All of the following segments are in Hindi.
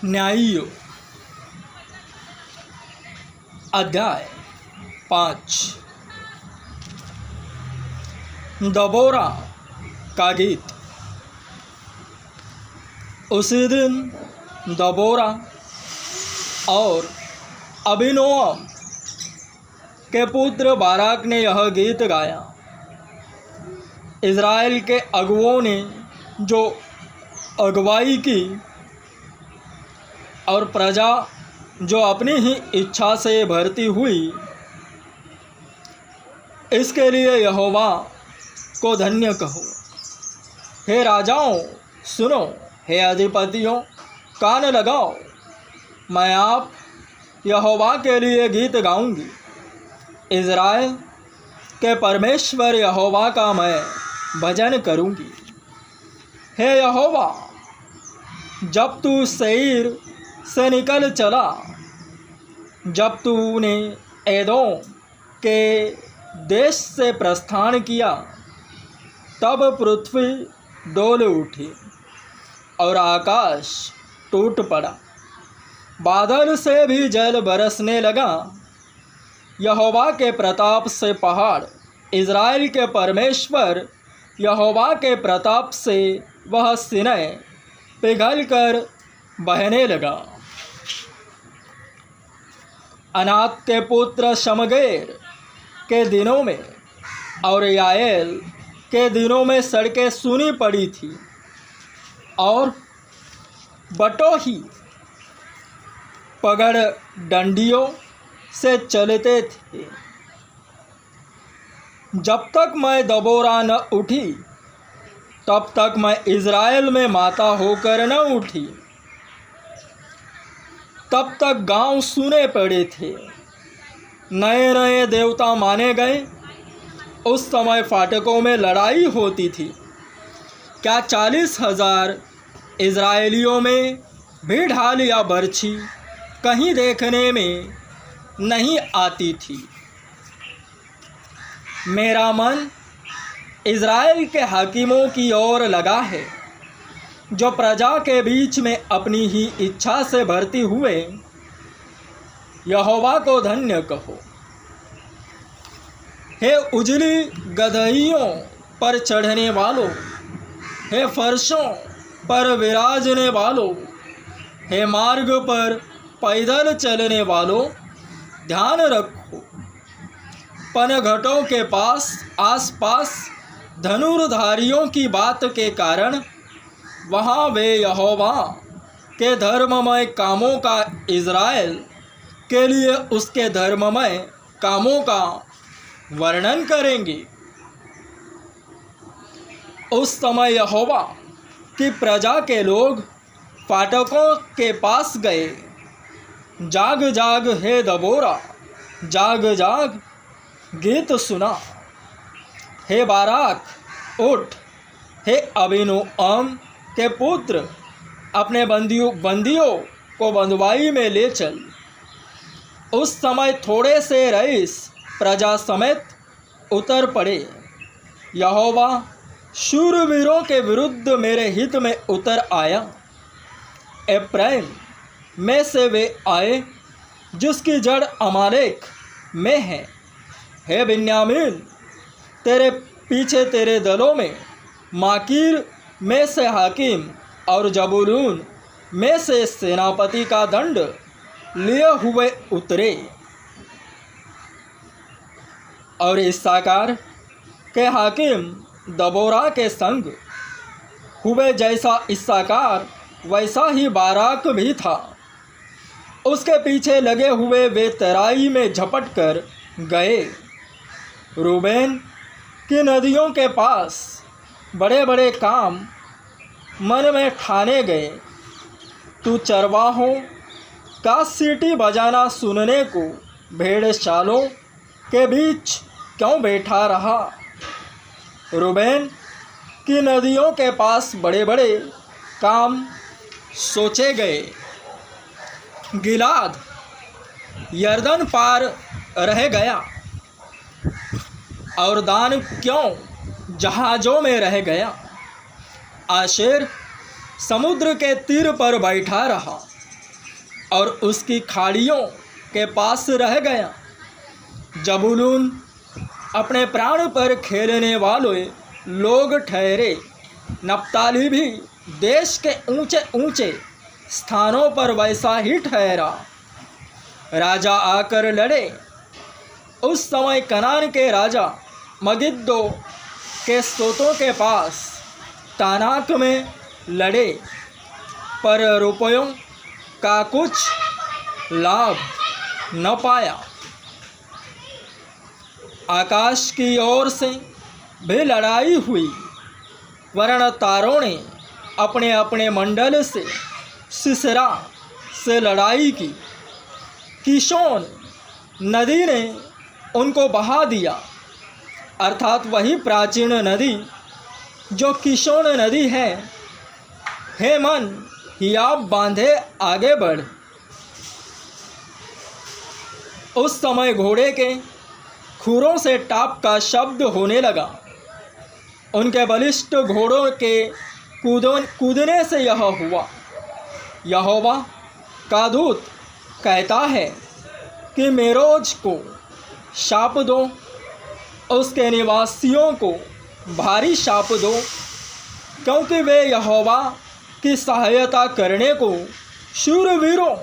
न्यायियों अध्याय 5 दबोरा का गीत। उसी दिन दबोरा और अबीनोअम के पुत्र बाराक ने यह गीत गाया। इज़राइल के अगुओं ने जो अगुवाई की और प्रजा जो अपनी ही इच्छा से भरती हुई, इसके लिए यहोवा को धन्य कहो। हे राजाओं सुनो, हे अधिपतियों कान लगाओ। मैं आप यहोवा के लिए गीत गाऊंगी। इज़राइल के परमेश्वर यहोवा का मैं भजन करूंगी। हे यहोवा, जब तू सेईर से निकल चला, जब तूने एदोम के देश से प्रस्थान किया, तब पृथ्वी डोल उठी और आकाश टूट पड़ा। बादल से भी जल बरसने लगा। यहोवा के प्रताप से पहाड़, इज़राइल के परमेश्वर यहोवा के प्रताप से वह सीनै पिघलकर बहने लगा। अनात के पुत्र शमगेर के दिनों में और याएल के दिनों में सड़कें सूनी पड़ी थी और बटोही पगड़ डंडियों से चलते थे। जब तक मैं दबोरा न उठी, तब तक मैं इज़राइल में माता होकर न उठी। तब तक गांव सूने पड़े थे, नए नए देवता माने गए। उस समय फाटकों में लड़ाई होती थी। क्या 40,000 इज़राइलियों में भी ढाल या बर्छी कहीं देखने में नहीं आती थी। मेरा मन इज़राइल के हाकिमों की ओर लगा है, जो प्रजा के बीच में अपनी ही इच्छा से भरती हुए। यहोवा को धन्य कहो। हे उजली गदहियों पर चढ़ने वालों, हे फर्शों पर विराजने वालों, हे मार्ग पर पैदल चलने वालों, ध्यान रखो। पनघटों के पास आसपास धनुर्धारियों की बात के कारण वहाँ वे यहोवा के धर्ममय कामों का, इज़राइल के लिए उसके धर्ममय कामों का वर्णन करेंगे। उस समय यहोवा की प्रजा के लोग फाटकों के पास गए। जाग जाग हे दबोरा, जाग जाग गीत सुना। हे बाराक उठ, हे अबीनोअम के पुत्र अपने बंदियों को बंधुआई में ले चल। उस समय थोड़े से रईस प्रजा समेत उतर पड़े। यहोवा शूरवीरों के विरुद्ध मेरे हित में उतर आया। एप्रैम में से वे आए जिसकी जड़ अमालेक में है। हे बिन्यामीन, तेरे पीछे तेरे दलों में माकीर में से हाकिम और जबूलून में से सेनापति का दंड लिए हुए उतरे। और इस्साकार के हाकिम दबोरा के संग हुए। जैसा इस्साकार वैसा ही बाराक भी था। उसके पीछे लगे हुए वे तराई में झपट कर गए। रूबेन की नदियों के पास बड़े बड़े काम मन में ठाने गए। तू चरवाहों का सीटी बजाना सुनने को भेड़शालों के बीच क्यों बैठा रहा। रूबेन की नदियों के पास बड़े बड़े काम सोचे गए। गिलाद यरदन पार रह गया और दान क्यों जहाज़ों में रह गया। आशेर समुद्र के तीर पर बैठा रहा। और उसकी खाड़ियों के पास रह गया। जबूलून अपने प्राण पर खेलने वाले लोग ठहरे। नप्ताली भी देश के ऊंचे ऊंचे स्थानों पर वैसा ही ठहरा। राजा आकर लड़े। उस समय कनान के राजा मगिद्दो के स्तोतों के पास तानाक में लड़े, पर रुपयों का कुछ लाभ न पाया। आकाश की ओर से भी लड़ाई हुई, वरन तारों ने अपने अपने मंडल से सिसरा से लड़ाई की। किशोन नदी ने उनको बहा दिया, अर्थात वही प्राचीन नदी जो किशोन नदी है। हे मन, हियाब बांधे आगे बढ़। उस समय घोड़े के खुरों से टाप का शब्द होने लगा। उनके बलिष्ठ घोड़ों के कूदने से यह हुआ। यहोवा का दूत कहता है कि मेरोज को शाप दो, उसके निवासियों को भारी शाप दो, क्योंकि वे यहोवा की सहायता करने को शूरवीरों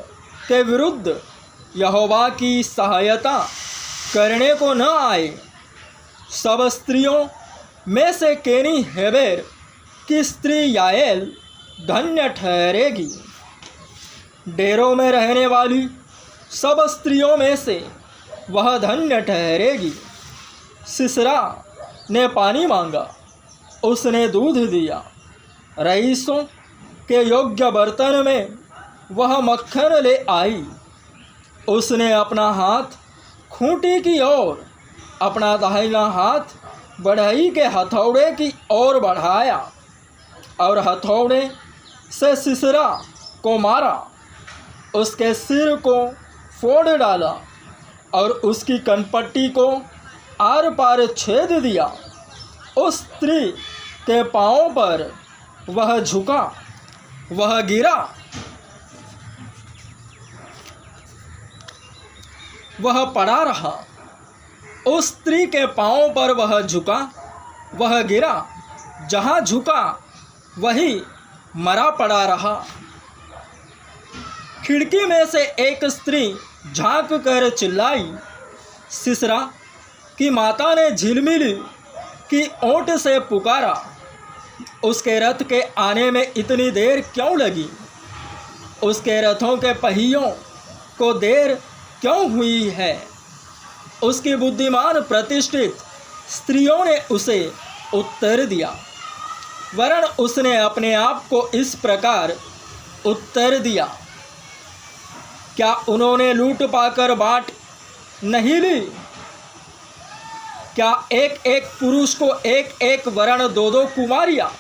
के विरुद्ध यहोवा की सहायता करने को न आए। सब स्त्रियों में से केनी हेबेर की स्त्री याएल धन्य ठहरेगी। डेरों में रहने वाली सब स्त्रियों में से वह धन्य ठहरेगी। सिसरा ने पानी मांगा, उसने दूध दिया। रईसों के योग्य बर्तन में वह मक्खन ले आई। उसने अपना हाथ खूंटी की ओर, अपना दाहिना हाथ बढ़ई के हथौड़े की ओर बढ़ाया और हथौड़े से सिसरा को मारा। उसके सिर को फोड़ डाला और उसकी कनपट्टी को आर पार छेद दिया। उस स्त्री के पांवों पर वह झुका, वह गिरा, वह पड़ा रहा। उस स्त्री के पांवों पर वह झुका, वह गिरा, जहाँ झुका वही मरा पड़ा रहा। खिड़की में से एक स्त्री झांक कर चिल्लाई। सिसरा की माता ने झिलमिली की ओट से पुकारा, उसके रथ के आने में इतनी देर क्यों लगी? उसके रथों के पहियों को देर क्यों हुई है? उसकी बुद्धिमान प्रतिष्ठित स्त्रियों ने उसे उत्तर दिया, वरन उसने अपने आप को इस प्रकार उत्तर दिया, क्या उन्होंने लूट पाकर बाट नहीं ली? क्या एक एक पुरुष को एक एक वरण दो दो कुमारियाँ,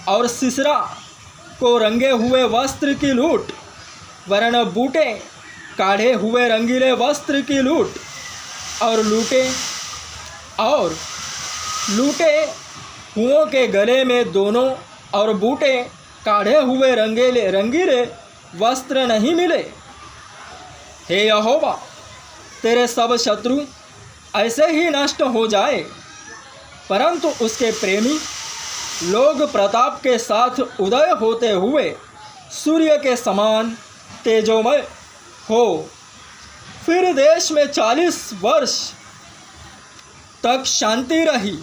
और सिसरा को रंगे हुए वस्त्र की लूट, वरण बूटे काढ़े हुए रंगीले वस्त्र की लूट, और लूटे हुओं के गले में दोनों और बूटे काढ़े हुए रंगीले वस्त्र नहीं मिले? हे यहोवा, तेरे सब शत्रु ऐसे ही नष्ट हो जाए, परंतु उसके प्रेमी लोग प्रताप के साथ उदय होते हुए सूर्य के समान तेजोमय हो। फिर देश में 40 वर्ष तक शांति रही।